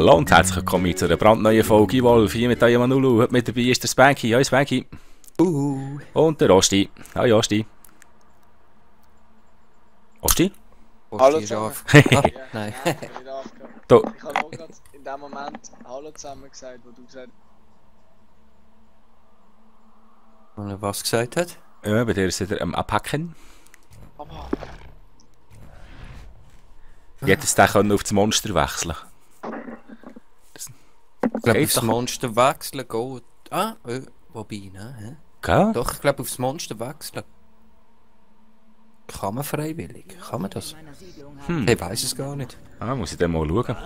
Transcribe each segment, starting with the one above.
Hallo und herzlich willkommen zu einer brandneuen Folge Wolf hier mit eurem Manulu. Heute mit dabei ist der Spanky. Hallo Spanky. Und der Osti. Hallo Osti. Osti? Hallo zusammen. Ah, nein. Ich habe auch gerade in dem Moment Hallo zusammen gesagt, wo du gesagt hast. Und was gesagt hat? Ja, bei dir ist er am Abhacken. Aber Jetzt können auf das Monster wechseln. Ich glaube, Geht aufs doch. Monster wechseln geht. Ah, wobei, ne? Hä? Gell? Doch, ich glaube, aufs Monster wechseln. Kann man freiwillig? Kann man das? Ich weiß es gar nicht. Ah, muss ich dann mal schauen.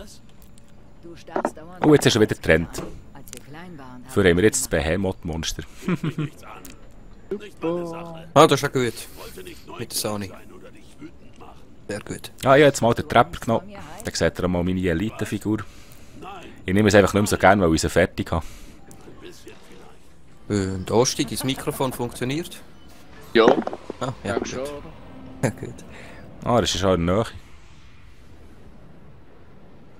Oh, jetzt ist er wieder getrennt. Dafür haben wir jetzt das Behemoth-Monster. Ah, das ist ja gut. Mit der Sony. Sehr gut. Ah, ich habe jetzt mal den Trapper genommen. Dann seht ihr mal meine Elite-Figur. Ich nehme es einfach nicht mehr so gerne, weil ich sie fertig habe. Und Osti, dein Mikrofon funktioniert? ja, Ah, ja, ja gut. schon. Ja, gut. Ah, das ist schon in der Nähe.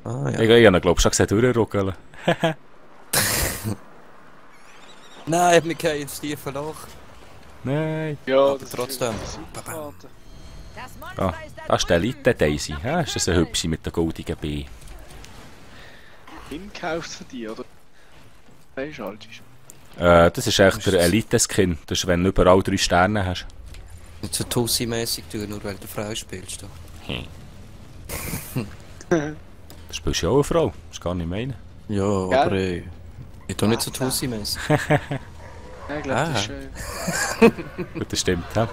Ah, ja. Ich habe ihn, glaube ich, schon gesehen durchruckeln. Nein, ich habe mich kein ins tiefe Loch. Nein. Ja, Aber das trotzdem. ist super, Vater. Ah, das ist der Elite Daisy. Ja, ist das eine hübsche mit der goldigen B? Gekauft von dir, oder? Weißt du, alt ist. Das ist echt der Elite-Skin. Das ist, wenn du überall 3 Sterne hast. Nicht so Tussi-mäßig tun, nur weil du Frau spielst. Das spielst du ja auch eine Frau. Das ist gar nicht meine. Ja, aber ich tu nicht so Tussi-mäßig. Ja, ich glaube, das ist Gut, das stimmt. Ja.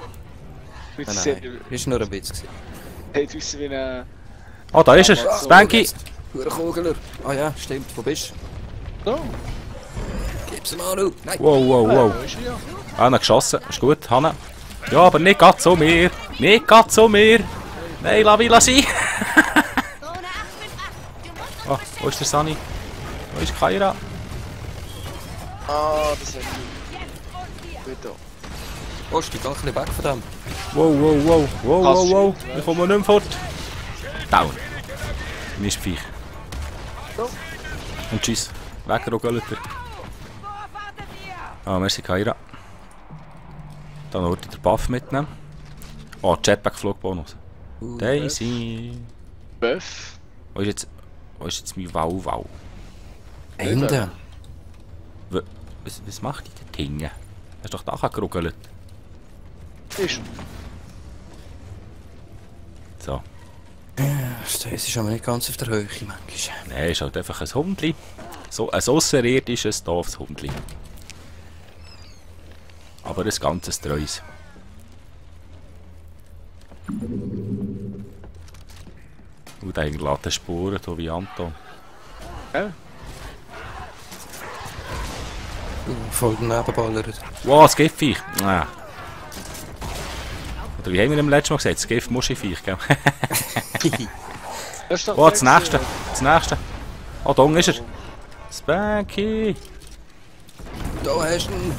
Nein, ist nur ein Witz gewesen. Hat aus wie eine... Oh, da ist er. Spanky. Kugler. Ah ja, stimmt. Wo bist So, du? Gib's ihm an, du. Nein. Wow, wow, wow. da ist er ja. Ah, noch geschossen. Ist gut, Hanna. Ja, aber nicht grad zu mir. Nicht grad zu mir. Nein, lass ihn. Oh, wo ist der Sunny? Wo ist Kaira? Ah, das ist gut. Gut da. Osti, geh ein bisschen weg von dem. Wow, wow, wow. Wow, wow, wow. Ich komme nicht mehr fort. Down. Mist Viech. So. Und tschüss. Weggeruggelt. Ah, merci Kaira. Dann wollte ich den Buff mitnehmen. Oh, Jetpack-Flugbonus. Daisy. Böff. Wo ist jetzt mein Wow-Wow? Ende. Was macht die Dinge? Hast du doch da geruggelt. Ist. So. Das ist aber nicht ganz auf der Höhe manchmal. Nein, ist halt einfach ein Hundli. So ein ausserirdisches Dorfshundli. Aber ein ganzes Treus. Und der hinterlässt Spuren, so wie Anton. Ja. Voll daneben ballert. Wow, das Giftviech! Ah. Oder wie haben wir im letzten Mal gesagt? Das Gift-Muschi-Viech, gell? Das ist doch Oh, das nächste! Das nächste! Oh, da unten ist er! Spanky! Da hast du ihn.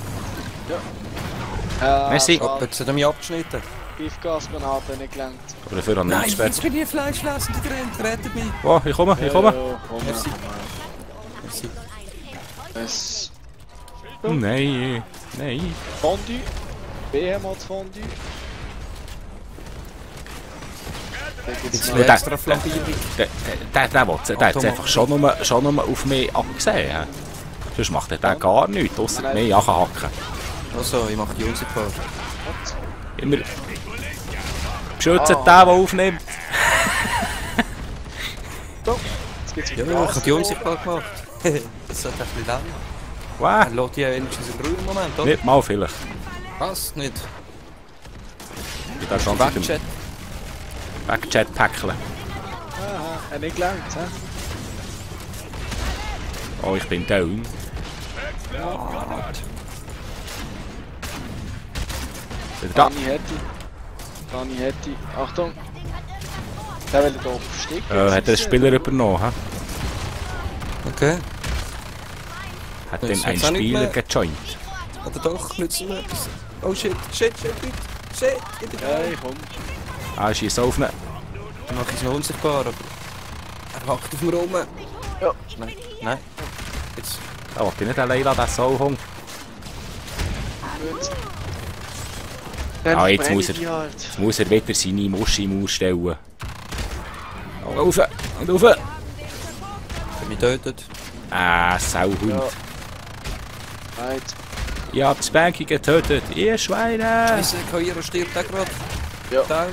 Merci. Oh, jetzt hat er mich abgeschnitten. Giftgasmann hat nicht gelangt. Aber dafür habe ich nicht gesperrt. bin ich Fleischfressend gerannt. Rettet mich. Oh, ich komme! Ja, komm. Merci. Merci. Es... Nein! Nein! Fondue. Behemoth Fondue. Da gibt's Jetzt noch... eine extra Flankierung. Der hat einfach schon nur auf mich abgesehen. He? Sonst macht er gar nichts, ausser mich hacken. Also, ich mache die unsichtbar. Immer beschützen den, der aufnimmt. So, jetzt gibt's Ja, wieder ich habe Gas. die unsichtbar gemacht. Das sollte ein bisschen lang. Wow, Er lässt die ja wenigstens im Ruhe im Moment, oder? nicht mal vielleicht. Passt nicht. Ich darf schon Backchat. Jetpackeln. Aha, hat nicht gelangt, hä? Oh, ich bin down. Wieder da. Dani hätte. Achtung! Der will da verstecken. Hat er einen Spieler übernommen? He? Okay. Hat Das denn ein hat's auch nicht Spieler mehr. gejoint? Oder doch, nützt mir etwas. Oh shit, shit, ich bin Ja, ich komm. Ah, schießt auf ihn. Dann mache ich es noch unsichtbar, aber er hackt auf mir rum. Ja. Nein, nein. Jetzt. Da wollte ich nicht allein lassen, der Sauhung. Gut. Ah, jetzt verbrenne muss ich er- die halt. Jetzt muss er wieder seine Muschi im Maul stellen. Rauf und rauf! Bin mich tötet. Sauhund. Ja. Right. Ich hab das Spanky getötet, ihr Schweine! Scheiße, Kairo stirbt auch gerade. Ja. Down.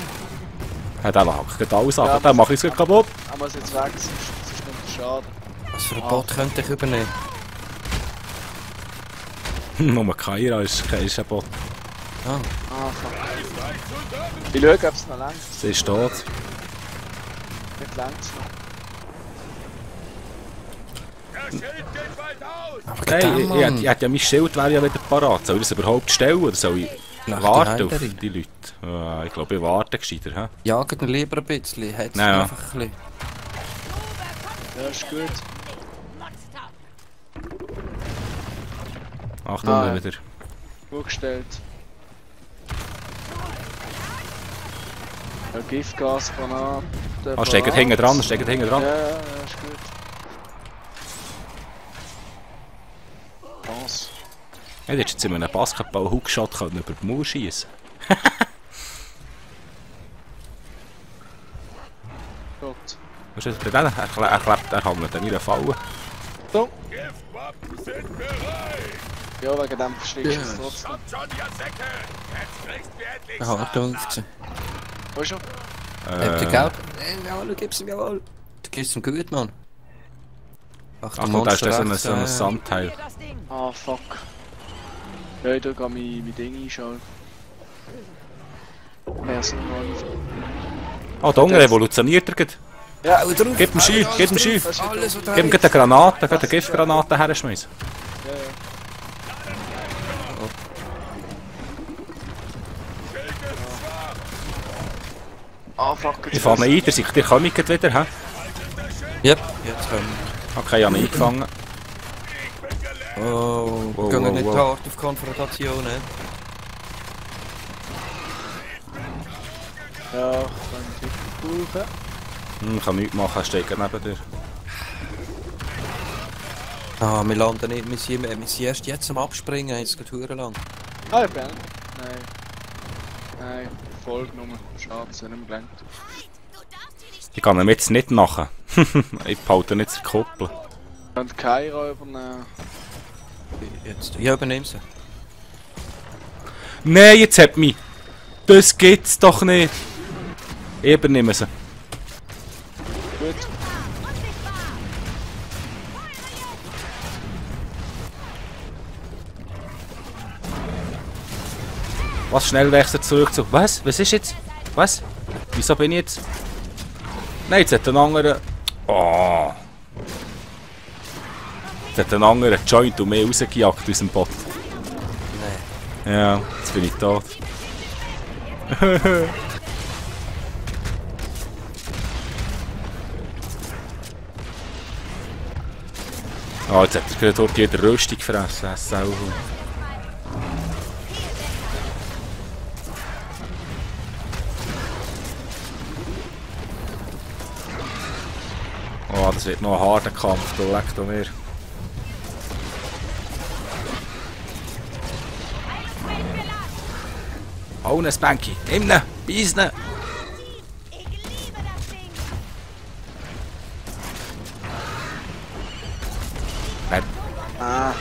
Ja, der hackt alles ab, Ja, dann mach ich es kaputt. Er muss jetzt weg, sonst nimmt er Schaden. Was für ein Bot könnte ich übernehmen? Nur Kaira ist ein Bot. Ah, Ah, fuck. Ich schaue, ob es noch langt. Sie ist tot. Nicht langt es noch. aber Hey, verdammt, ich hätte ja mein Schild wäre ja wieder parat. Soll ich das überhaupt stellen oder soll ich Nach die warten auf Heilerin. die Leute? Ja, ich glaube, ich warte gescheiter. He? Jagt ihn lieber ein bisschen. Hat's Nein, ja. einfach ein bisschen. Ja, ist gut. Achtung, Ah, ja. wieder. Gut gestellt. Ja, Giftgas, Granate. Steht hinten dran, steht hinten dran. Ja, ja, ist gut. Was? Ja, jetzt jetzt in einem Basketball-Hookshot über die Mauer schießen. Gut. Was ist das? Er hängt an ihrer Falle. So. Ja, wegen dem versteckst du es Yes. trotzdem. Aha, Achtung. Wo ist er? Habt ihr Geld? Jawohl, du gibst ihm jawohl. Du gibst ihm gut, Mann. Achtung, da ist so ein Sandteil. Ah, fuck. Ja, ich tue gerade mein Ding einschalten. Personal. Ah, der Unge revolutioniert er gerade. Ja, drauf! Gib ihm Schü, gib ihm Schü. das ist Alles, was da Gib ihm gerade eine Granate, eine Giftgranate herschmeißen. Ja, ja. Ah, fuck. Ich fange ein, der kommt gerade wieder, hä? Yep, jetzt kommen Okay, ich habe ihn eingefangen. wir. Oh, Wow, gehen wir wow, nicht wow. hart auf Konfrontation, ne? Ja, kann ich brauchen. Ich kann nichts machen, er steht gerade neben dir. Ah, wir landen nicht, wir sind erst jetzt am Abspringen, jetzt geht es lang. Ah, ich bin. Nein. Nein, Folge nur. Schade, es hat nicht mehr gelangt. Ich kann ihm jetzt nicht nachher. Ich behalte nicht zu koppeln. Könnt Kaira übernehmen. Jetzt, ja, übernehmen sie. Nein, jetzt hat mich. Das gibt's doch nicht. Ich übernehme sie. Gut. Was, schnell wechselt zurück zu... Was? Was ist jetzt? Was? Wieso bin ich jetzt... Nein, jetzt hat ein anderer... Oh. Jetzt hat ein anderer Joint und mehr rausgejagt aus dem Bot. Nein. Ja, jetzt bin ich tot. Oh, jetzt hat er gerade dort jeder Rüstung gefressen. Das ist sauber. Oh, das wird noch ein harter Kampf, du leck doch mir. Hau ihn, Spanky! Nimm ihn! Beiß ihn! Nein. Ah,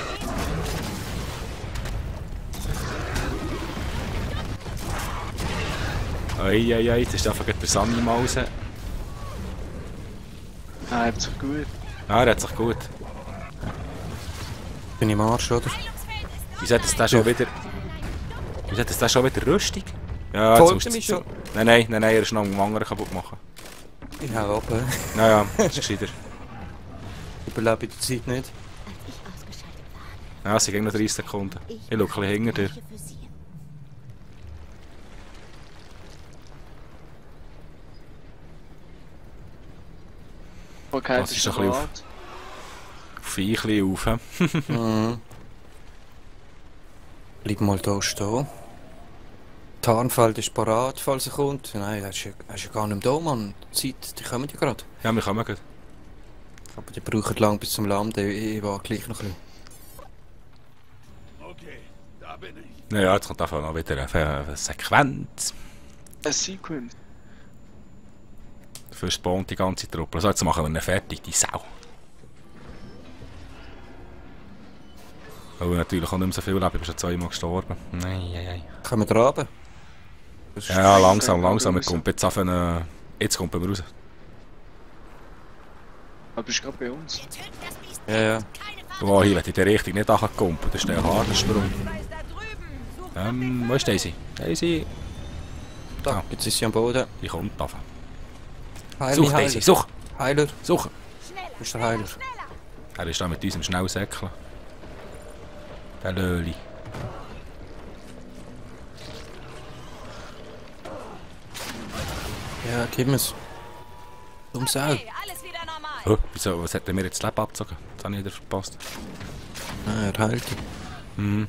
Eieiei, jetzt ist einfach der Sami mal raus. hat sich gut. Ah, er hat sich gut. Bin ich im Arsch, oder? Wieso hat das schon wieder... Wieso hat das schon wieder Rüstung? Ja, Folgt jetzt er mich schon? Nein, er ist noch am anderen kaputt machen. Ich hau ab, Naja, das ist gescheiter. Überlebe die Zeit nicht. Ja, es sind noch 30 Sekunden. Ich schaue ein bisschen hinter dir. Okay, Das das ist ist ein bisschen bereit. Viechli auf. He? Mhm. Bleib mal da stehen. Tarnfeld ist parat, falls er kommt. Nein, er ist ja gar nicht da, Mann. Die Zeit, die kommen ja gerade. Ja, wir kommen gut. Aber die brauchen lang bis zum Landen. Ich war gleich noch ein Okay, da bin ich. Naja, jetzt kommt einfach noch wieder eine Sequenz. Ein Sequence. Dafür spawnt die ganze Truppe. Also jetzt machen wir ihn fertig, die Sau. Aber natürlich auch nicht mehr so viel leben, ich bin schon 2 Mal gestorben. Nein. Kommen wir da runter? Ja, langsam. Wir kommen jetzt auf eine... Jetzt kommen wir raus. Aber bist du gerade bei uns? Ja. Wow, hier werde ich in der Richtung nicht angekommen. Das ist der harte Sprung. Wo ist Daisy? Daisy? Da, jetzt ist sie am Boden. Die kommt auf. Heiler, Such Daisy, such! Heiler. Such! Wo ist der Heiler? Er ist da mit unserem Schnellsäckchen. Der Löli. Ja, gib mir's. Dumm Sau. Alles wieder normal. Oh, wieso, was hat er mir jetzt das Leben abgezogen? Das habe ich wieder verpasst. Ah, er heilt dich. Mhm.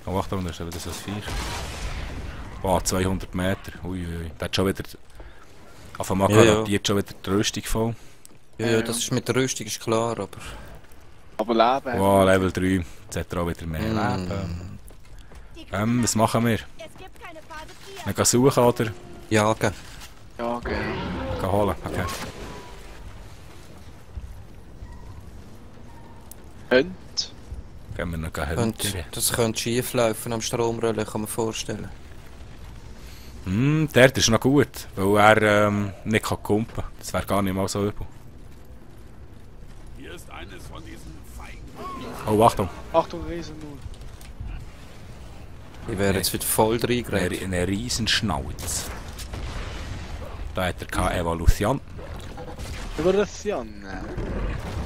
Oh, Achtung, da ist wieder so ein Viech. Wow, 200 Meter. Uiuiui. Der hat schon wieder... Auf einmal garantiert schon wieder die Rüstung voll. Ja, das ist mit der Rüstung ist klar, aber... Aber Leben. Wow, Level 3. Jetzt hat er auch wieder mehr Leben. Was machen wir? Es gibt keine Phase 4. Wir gehen suchen oder? Jagen. Ja, genau. Gehen holen, okay. Könnt. Gehen wir noch hinterher. Das könnte schief laufen am Stromrollen, kann man vorstellen. Der ist noch gut, weil er nicht kumpen kann. Das wäre gar nicht mal so übel. Hier ist eines von diesen Feigen. Oh, Achtung! Achtung, Riesennull. Ich wäre jetzt wieder voll reingerannt. Eine Riesenschnauz. Da hat er keine Evolution. Evolution.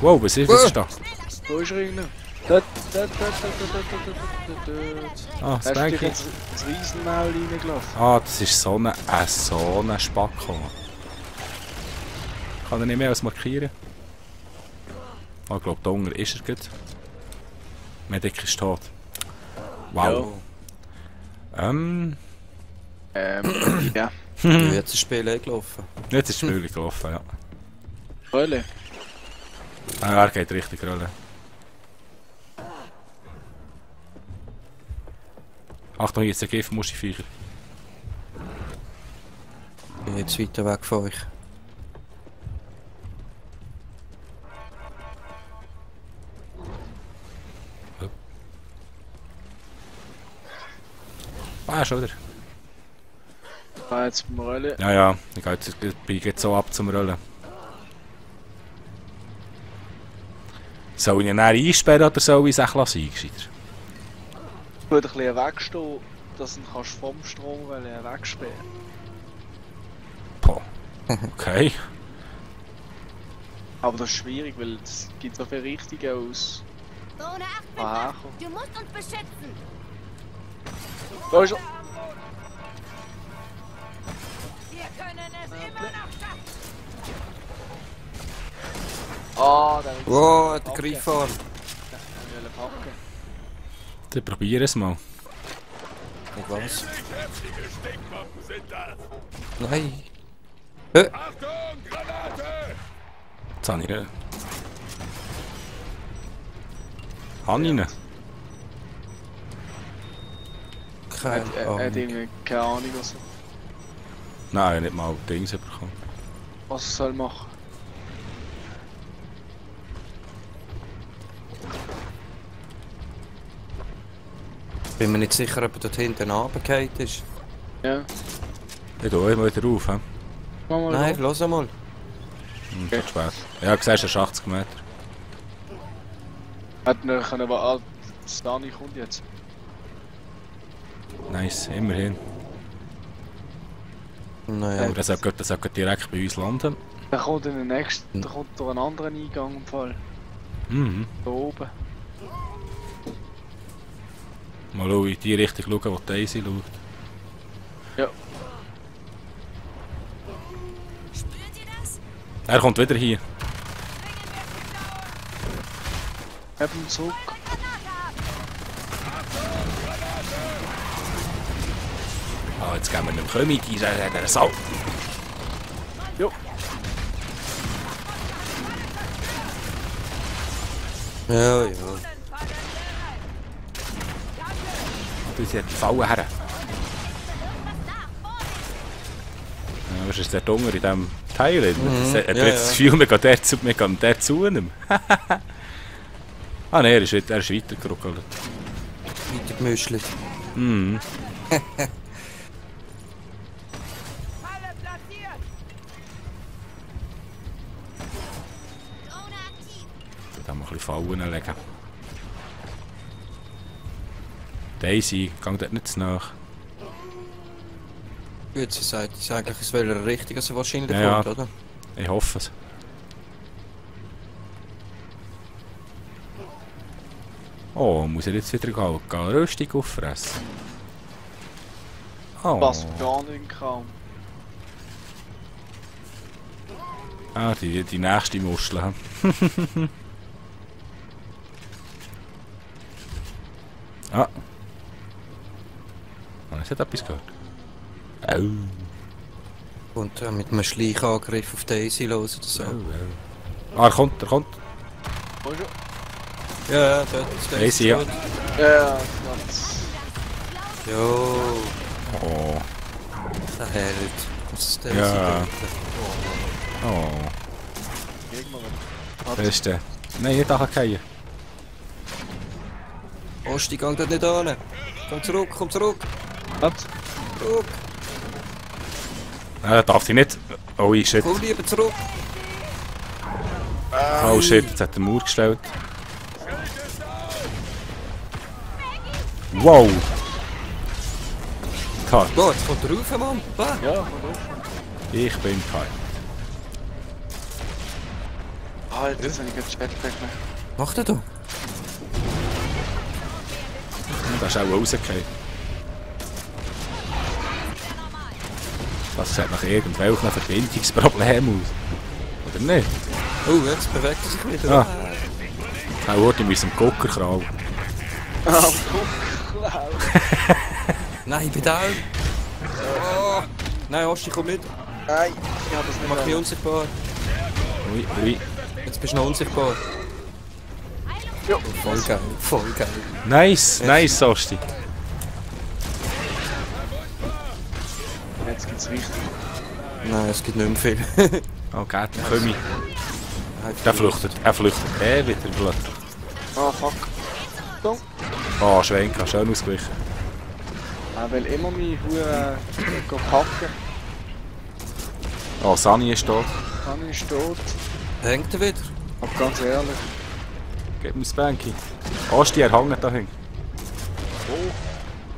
Wow, was ist da? Wo ist er rein? Dort. Ah, Hast du Spanky. dich ins Riesenmaul reingelassen? Ah, das ist so eine Spacko. Kann er nicht mehr als markieren? Ah, ich glaube, da unten ist er gut. Medic ist tot. Wow. Ja. Jetzt ist das Spiel gelaufen. Jetzt ist das Spiel gelaufen, ja. Rolle. Ah, er geht richtig rollen. Achtung, jetzt ein Giftmuschiviecher. Ich bin jetzt weiter weg von euch. Ah, schon wieder. Ah, jetzt beim Rollen. Ja, ich bin jetzt so ab zum Rollen. Soll ich ihn dann einsperren oder soll ich es auch lassen? Gescheiter? Ich würde ein bisschen wegstehen, dass du ihn kannst vom Strom wegsperren. Boah. Okay. Aber das ist schwierig, weil es gibt so viele Richtungen aus. Ohne Ah, Acht, du musst uns beschützen. Da ist er! Wir können es immer noch schaffen. Ah, der ist. Wow, der Greifhahn. Ich will packen. Dann probier es mal. Und was? Heftige Stinkmotten sind das. Nein. Achtung, Granate! Jetzt habe ich ihn. Habe ich ihn? Keine Er hat Ahnung. irgendwie keine Ahnung, Nein, nicht mal Dings bekommen. was er soll machen. Bin mir nicht sicher, ob er dort hinten runtergefallen ist. Ja. Ich tue immer wieder auf, hä? Mach mal Nein, auf. los einmal. Zu spät. Ja, du siehst, er ist 80 Meter. Hätten wir können, aber Stani kommt jetzt. Nice, immerhin. Naja, Aber das sollte direkt bei uns landen. Der kommt in den nächsten, der kommt durch einen anderen Eingang im Fall. Mhm. Da oben. Mal schauen, in die Richtung schauen, wo Daisy schaut. Ja. Spürt ihr das? Er kommt wieder hier. Eben zurück. Ah, jetzt gehen wir dem König, der Sau. Jo. Ja, ja. Du, sie hat die Falle her. Ja, was ist der Dunger in diesem Teil? Er hat ja, jetzt das Gefühl, wir gehen der zu ihm. Ah nein, er ist weitergeruckelt. Weiter gemüschelt. Mhm. Da mal ein bisschen Fallen legen. Daisy, gang dort nicht zu nach. Gut, sie sagt, es ist eigentlich aus welcher Richtung sie wahrscheinlich Ja, kommt, oder? Ich hoffe es. Oh, muss er jetzt wieder gehen Rüstung auffressen? Oh. Was gar nicht kaum. Ah, die nächste Muschel. Hm? Ah. Hast du etwas gehört? Oh. Und mit einem Schleichangriff auf Daisy los oder so. Ah, er kommt. Wo ist er? Ja, dort ist Daisy, ja. Ja, Jo, Oh. der Held. Das ist Daisy. Ja. dort. Oh. irgendwann. Wer ist der? Nein, nicht nachgehen. Osti, gang dort nicht an. Komm zurück. Was? Zurück. Nein, darf sie nicht. Oh, shit. Komm lieber zurück. Oh shit, jetzt hat er den Mauer gestellt. Wow! Cut. Go, jetzt kommt er rauf, Mann. Bah. Ja, von drauf. Ich bin cut. Alter, jetzt habe ich gerade Jetpack mehr. Macht er da? Da ist auch rausgefallen. Das sieht nach irgendwelchen Verbindungsproblemen aus. Oder nicht? Oh, jetzt bewegt er sich wieder. Ah. Auch in unserem Guckerkral. Ah, guck, Klau. Nein, ich bin down. Oh. Nein, Osti, komm nicht. Nein, ich habe es nicht Mach mich mehr. unsichtbar. Ui. Jetzt bist du noch unsichtbar. Ja. Voll geil, voll geil. Nice, Osti. Jetzt geht's richtig. Nein, es gibt nicht mehr viel. Oh, geht, dann komm ich. Er flüchtet wieder blöd. Ah, fuck. So. Oh, Schwenka, schön ausgewichen. Er will immer meine Hure packen. Oh, Sani ist tot. Dann ist tot. Hängt er wieder? Aber ganz ehrlich. Gib mir das Banky. Osti, er hängt da hin.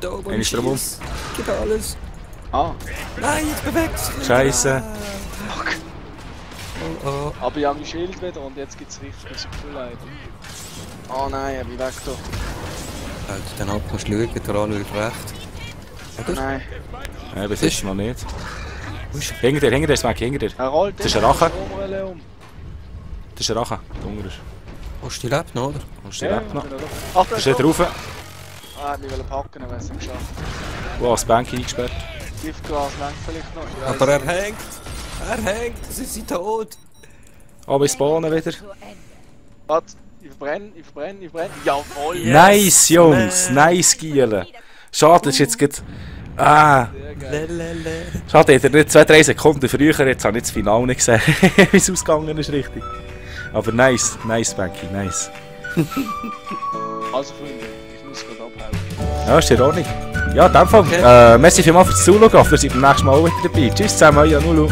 Da oben Einer ist drum um. schießt. Gib alles. Ah, Nein, jetzt bewegt es sich. Scheiße. fuck. Oh, oh. Aber ich habe mein Schild wieder und jetzt gibt's richtig so viel Leid. Oh nein, ich bin weg da. Alter, dann ab musst du schauen, der anschaut recht. Oder? Nein. Ja, bis jetzt noch nicht. Hinter dir ist weg, hinter dir. Er rollt Das ist ein Rache. um. Das ist ein Rache. Der Hunger ist. Osti lebt noch, oder? Kommst du direkt noch? Ach, Bist du nicht rauf? Ah, ich will packen, dann wär's ihm geschafft. Wo hast du das Banky eingesperrt? Giftglas lenkt vielleicht noch. Ich weiss Aber er nicht. hängt. Er hängt. Sie sind tot. Oh, wir spawnen wieder. Warte, ich verbrenne. Jawohl! Nice, Jungs. Nice, Giele. Schade, das ist jetzt gerade... Ah. Lelele. Schade, hätte er nicht 2-3 Sekunden früher, jetzt habe ich das Finale nicht gesehen, wie es ausgegangen ist, richtig. Aber nice, Banky, nice. Also Freunde, ich muss gerade abhauen. Ja, ist in Ordnung. Ja, in dem Fall, Okay. merci vielmals fürs Zuschauen, wir sind beim nächsten Mal auch wieder dabei. Tschüss zusammen, euer Nulu.